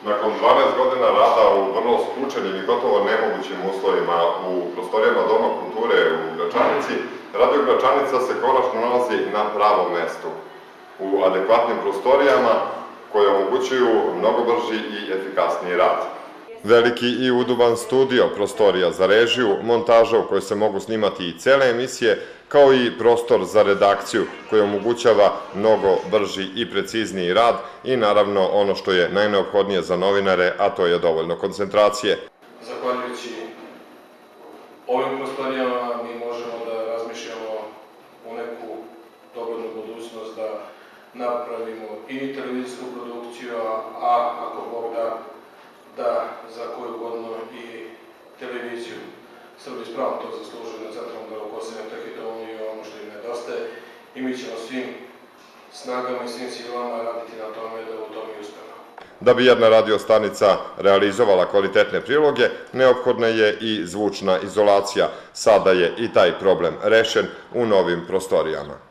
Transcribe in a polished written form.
Nakon 12 godina rada u vrlo skučenim i gotovo nemogućim uslovima u prostorijama Doma kulture u Gračanici, Radio Gračanica se konačno nalazi na pravom mestu, u adekvatnim prostorijama koje omogućuju mnogo brži i efikasniji rad. Veliki i uduban studio, prostorija za režiju, montaža u kojoj se mogu snimati i cele emisije, kao i prostor za redakciju koji omogućava mnogo brži i precizniji rad i naravno ono što je najneophodnije za novinare, a to je dovoljno koncentracije. Zahvaljujući ovim prostorijama mi možemo da razmišljamo u neku doglednu budućnost da napravimo i televizijsku produkciju, a ako Bog da za koju godinu i televiziju. Srbi spravo to zaslužuju na centralnom delu Kosova i Metohije, to je ono što im nedostaje i mi ćemo svim snagama i svim silama raditi na tome da u tome i uspemo. Da bi jedna radio stanica realizovala kvalitetne priloge, neophodna je i zvučna izolacija. Sada je i taj problem rešen u novim prostorijama.